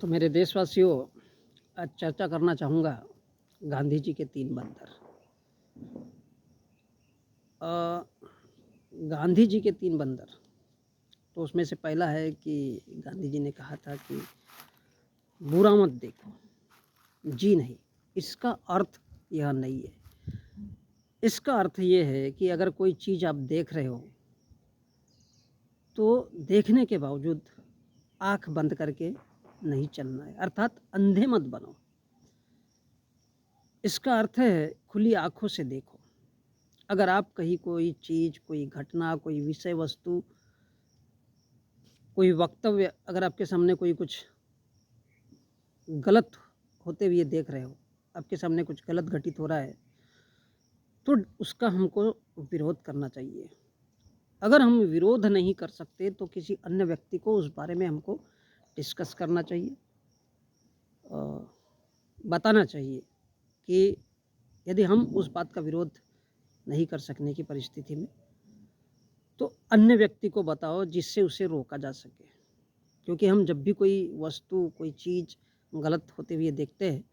तो मेरे देशवासियों, आज चर्चा करना चाहूँगा गांधी जी के 3 बंदर। अ, गांधी जी के 3 बंदर, तो उसमें से पहला है कि गांधी जी ने कहा था कि बुरा मत देखो, जी नहीं। इसका अर्थ यह नहीं है। इसका अर्थ ये है कि अगर कोई चीज़ आप देख रहे हो, तो देखने के बावजूद आँख बंद करके नहीं चलना है, अर्थात अंधे मत बनो। इसका अर्थ है खुली आँखों से देखो। अगर आप कहीं कोई चीज़, कोई घटना, कोई विषय वस्तु, कोई वक्तव्य अगर आपके सामने कोई कुछ गलत होते हुए देख रहे हो, आपके सामने कुछ गलत घटित हो रहा है, तो उसका हमको विरोध करना चाहिए। अगर हम विरोध नहीं कर सकते तो किसी अन्य व्यक्ति को उस बारे में हमको डिस्कस करना चाहिए, बताना चाहिए कि यदि हम उस बात का विरोध नहीं कर सकने की परिस्थिति में, तो अन्य व्यक्ति को बताओ जिससे उसे रोका जा सके। क्योंकि हम जब भी कोई वस्तु, कोई चीज़ गलत होते हुए देखते हैं,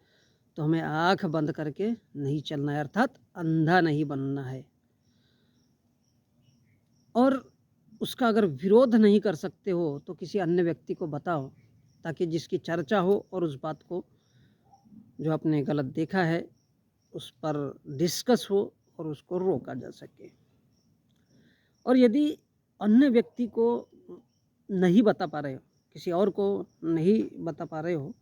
तो हमें आँख बंद करके नहीं चलना है, अर्थात अंधा नहीं बनना है। और उसका अगर विरोध नहीं कर सकते हो, तो किसी अन्य व्यक्ति को बताओ, ताकि जिसकी चर्चा हो और उस बात को, जो आपने गलत देखा है, उस पर डिस्कस हो और उसको रोका जा सके। और यदि अन्य व्यक्ति को नहीं बता पा रहे हो, किसी और को नहीं बता पा रहे हो,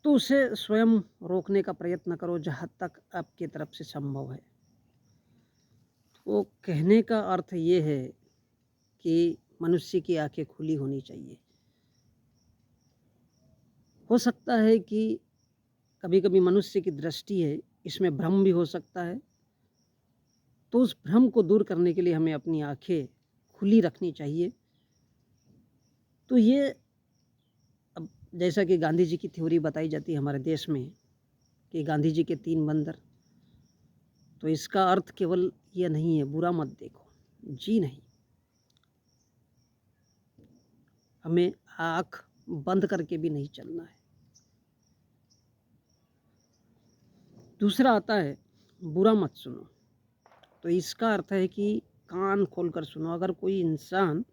तो उसे स्वयं रोकने का प्रयत्न करो जहाँ तक आपकी तरफ से संभव है। तो कहने का अर्थ ये है कि मनुष्य की आंखें खुली होनी चाहिए। हो सकता है कि कभी-कभी मनुष्य की दृष्टि है, इसमें भ्रम भी हो सकता है, तो उस भ्रम को दूर करने के लिए हमें अपनी आंखें खुली रखनी चाहिए। तो ये, अब जैसा कि गांधी जी की थ्योरी बताई जाती है हमारे देश में कि गांधी जी के 3 बंदर, तो इसका अर्थ केवल ये नहीं है बुरा मत देखो, जी नहीं। हमें आँख बंद करके भी नहीं चलना है। दूसरा आता है बुरा मत सुनो, तो इसका अर्थ है कि कान खोलकर सुनो। अगर कोई इंसान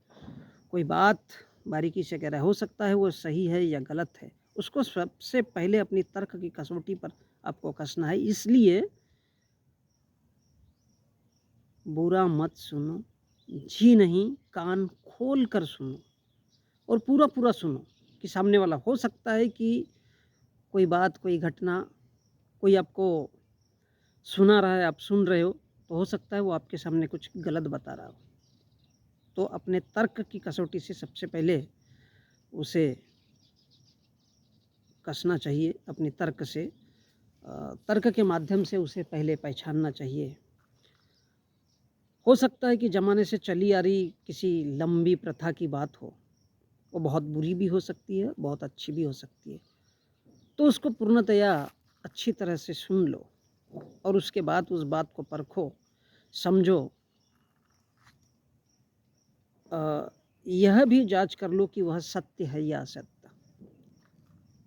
कोई बात बारीकी से कह रहा है, हो सकता है वो सही है या गलत है, उसको सबसे पहले अपनी तर्क की कसौटी पर आपको कसना है। इसलिए बुरा मत सुनो, जी नहीं, कान खोल कर सुनो और पूरा सुनो कि सामने वाला, हो सकता है कि कोई बात, कोई घटना, कोई आपको सुना रहा है, आप सुन रहे हो, तो हो सकता है वो आपके सामने कुछ गलत बता रहा हो। तो अपने तर्क की कसौटी से सबसे पहले उसे कसना चाहिए, अपने तर्क से, तर्क के माध्यम से उसे पहले पहचानना चाहिए। हो सकता है कि ज़माने से चली आ रही किसी लंबी प्रथा की बात हो, वो बहुत बुरी भी हो सकती है, बहुत अच्छी भी हो सकती है। तो उसको पूर्णतया अच्छी तरह से सुन लो और उसके बाद उस बात को परखो, समझो। यह भी जांच कर लो कि वह सत्य है या असत्य।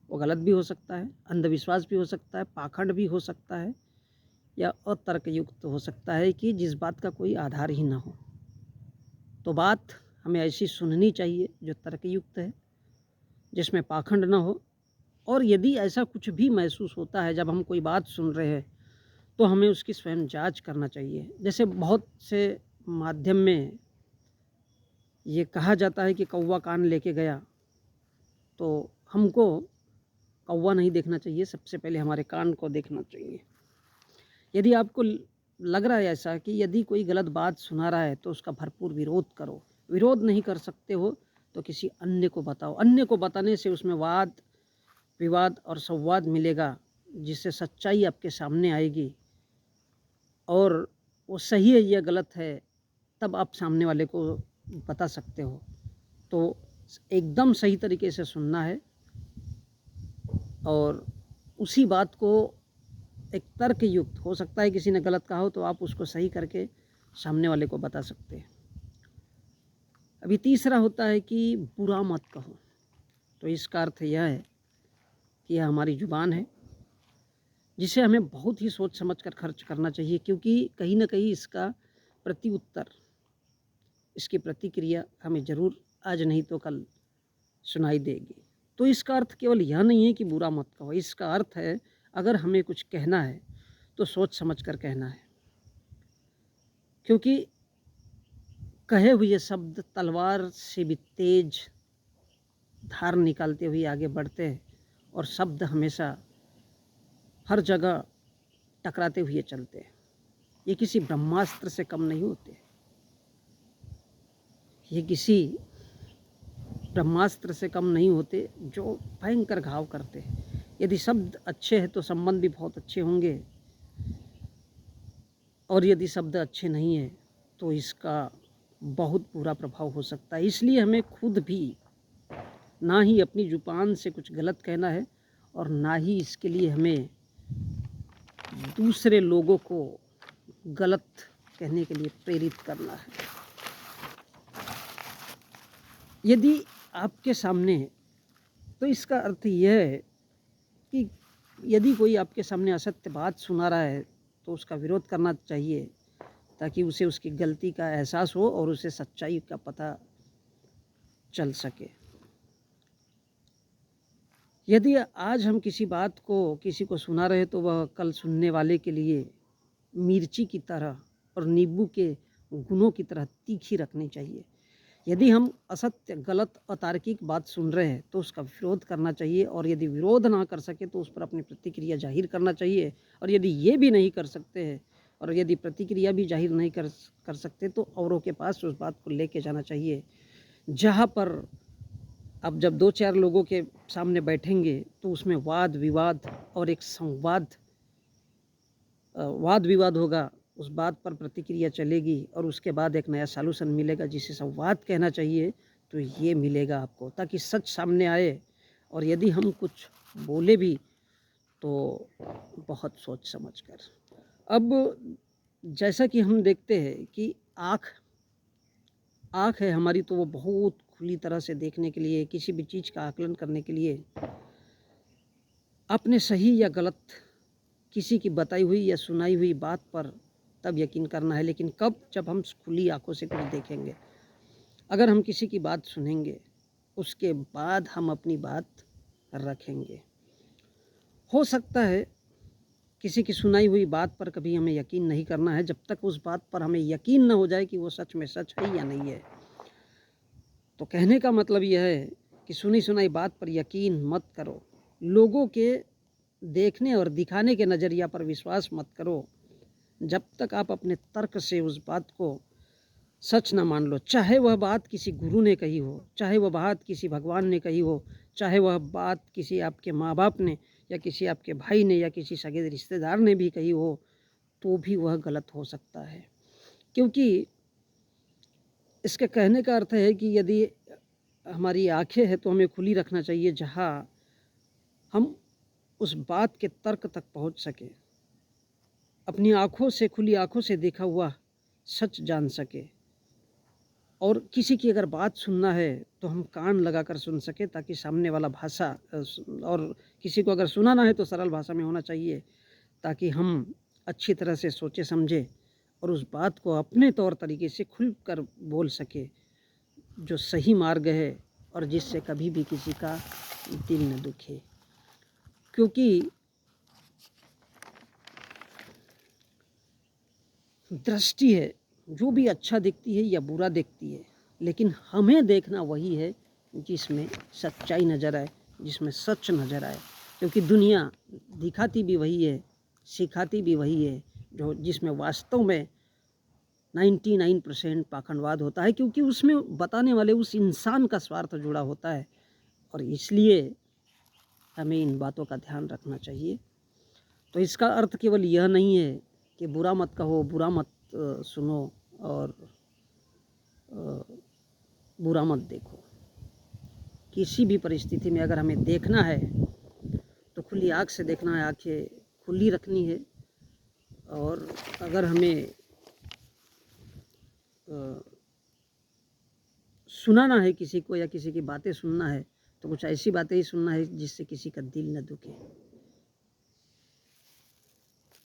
वो गलत भी हो सकता है, अंधविश्वास भी हो सकता है, पाखंड भी हो सकता है, या अतर्कयुक्त हो सकता है कि जिस बात का कोई आधार ही ना हो। तो बात हमें ऐसी सुननी चाहिए जो तर्कयुक्त है, जिसमें पाखंड ना हो। और यदि ऐसा कुछ भी महसूस होता है जब हम कोई बात सुन रहे हैं, तो हमें उसकी स्वयं जांच करना चाहिए। जैसे बहुत से माध्यम में ये कहा जाता है कि कौवा कान लेके गया, तो हमको कौवा नहीं देखना चाहिए, सबसे पहले हमारे कान को देखना चाहिए। यदि आपको लग रहा है ऐसा कि यदि कोई गलत बात सुना रहा है, तो उसका भरपूर विरोध करो। विरोध नहीं कर सकते हो तो किसी अन्य को बताओ। अन्य को बताने से उसमें वाद विवाद और संवाद मिलेगा, जिससे सच्चाई आपके सामने आएगी और वो सही है या गलत है, तब आप सामने वाले को बता सकते हो। तो एकदम सही तरीके से सुनना है और उसी बात को एक तर्क युक्त, हो सकता है किसी ने गलत कहा हो तो आप उसको सही करके सामने वाले को बता सकते हैं। अभी तीसरा होता है कि बुरा मत कहो। तो इसका अर्थ यह है कि यह हमारी ज़ुबान है, जिसे हमें बहुत ही सोच समझ कर खर्च करना चाहिए, क्योंकि कहीं न कहीं इसका प्रत्युत्तर, इसकी प्रतिक्रिया हमें ज़रूर आज नहीं तो कल सुनाई देगी। तो इसका अर्थ केवल यह नहीं है कि बुरा मत कहो, इसका अर्थ है अगर हमें कुछ कहना है तो सोच समझ कर कहना है, क्योंकि कहे हुए शब्द तलवार से भी तेज धार निकालते हुए आगे बढ़ते हैं, और शब्द हमेशा हर जगह टकराते हुए चलते हैं। ये किसी ब्रह्मास्त्र से कम नहीं होते, ये किसी ब्रह्मास्त्र से कम नहीं होते जो भयंकर घाव करते हैं। यदि शब्द अच्छे हैं तो संबंध भी बहुत अच्छे होंगे, और यदि शब्द अच्छे नहीं हैं तो इसका बहुत बुरा प्रभाव हो सकता है। इसलिए हमें खुद भी ना ही अपनी जुबान से कुछ गलत कहना है, और ना ही इसके लिए हमें दूसरे लोगों को गलत कहने के लिए प्रेरित करना है। यदि आपके सामने, तो इसका अर्थ यह है कि यदि कोई आपके सामने असत्य बात सुना रहा है तो उसका विरोध करना चाहिए, ताकि उसे उसकी गलती का एहसास हो और उसे सच्चाई का पता चल सके। यदि आज हम किसी बात को किसी को सुना रहे तो वह कल सुनने वाले के लिए मिर्ची की तरह और नींबू के गुणों की तरह तीखी रखनी चाहिए। यदि हम असत्य, गलत, अतार्किक बात सुन रहे हैं तो उसका विरोध करना चाहिए, और यदि विरोध ना कर सके तो उस पर अपनी प्रतिक्रिया जाहिर करना चाहिए। और यदि ये भी नहीं कर सकते हैं, और यदि प्रतिक्रिया भी जाहिर नहीं कर सकते, तो औरों के पास उस बात को लेके जाना चाहिए, जहाँ पर अब जब 2-4 लोगों के सामने बैठेंगे तो उसमें वाद विवाद और एक वाद विवाद होगा, उस बात पर प्रतिक्रिया चलेगी, और उसके बाद एक नया सॉल्यूशन मिलेगा जिसे संवाद कहना चाहिए। तो ये मिलेगा आपको, ताकि सच सामने आए। और यदि हम कुछ बोले भी तो बहुत सोच समझ कर। अब जैसा कि हम देखते हैं कि आँख है हमारी, तो वो बहुत खुली तरह से देखने के लिए, किसी भी चीज़ का आकलन करने के लिए अपने सही या गलत, किसी की बताई हुई या सुनाई हुई बात पर तब यकीन करना है। लेकिन कब? जब हम खुली आंखों से कुछ देखेंगे। अगर हम किसी की बात सुनेंगे, उसके बाद हम अपनी बात रखेंगे। हो सकता है किसी की सुनाई हुई बात पर कभी हमें यकीन नहीं करना है, जब तक उस बात पर हमें यकीन न हो जाए कि वो सच में सच है या नहीं है। तो कहने का मतलब यह है कि सुनी सुनाई बात पर यकीन मत करो, लोगों के देखने और दिखाने के नज़रिया पर विश्वास मत करो, जब तक आप अपने तर्क से उस बात को सच न मान लो। चाहे वह बात किसी गुरु ने कही हो, चाहे वह बात किसी भगवान ने कही हो, चाहे वह बात किसी आपके माँ बाप ने या किसी आपके भाई ने या किसी सगे रिश्तेदार ने भी कही हो, तो भी वह गलत हो सकता है। क्योंकि इसके कहने का अर्थ है कि यदि हमारी आँखें हैं तो हमें खुली रखना चाहिए, जहाँ हम उस बात के तर्क तक पहुँच सके, अपनी आँखों से, खुली आँखों से देखा हुआ सच जान सके। और किसी की अगर बात सुनना है तो हम कान लगाकर सुन सके, ताकि सामने वाला भाषा और किसी को अगर सुनाना है तो सरल भाषा में होना चाहिए, ताकि हम अच्छी तरह से सोचे समझे और उस बात को अपने तौर तरीके से खुल कर बोल सके, जो सही मार्ग है और जिससे कभी भी किसी का दिल न दुखे। क्योंकि दृष्टि है, जो भी अच्छा दिखती है या बुरा दिखती है, लेकिन हमें देखना वही है जिसमें सच्चाई नज़र आए, जिसमें सच नज़र आए। क्योंकि दुनिया दिखाती भी वही है, सिखाती भी वही है, जो जिसमें वास्तव में 99% पाखंडवाद होता है, क्योंकि उसमें बताने वाले उस इंसान का स्वार्थ जुड़ा होता है। और इसलिए हमें इन बातों का ध्यान रखना चाहिए। तो इसका अर्थ केवल यह नहीं है कि बुरा मत कहो, बुरा मत सुनो और बुरा मत देखो। किसी भी परिस्थिति में अगर हमें देखना है तो खुली आँख से देखना है, आँखें खुली रखनी है। और अगर हमें सुनाना है किसी को या किसी की बातें सुनना है तो कुछ ऐसी बातें ही सुनना है जिससे किसी का दिल न दुखे।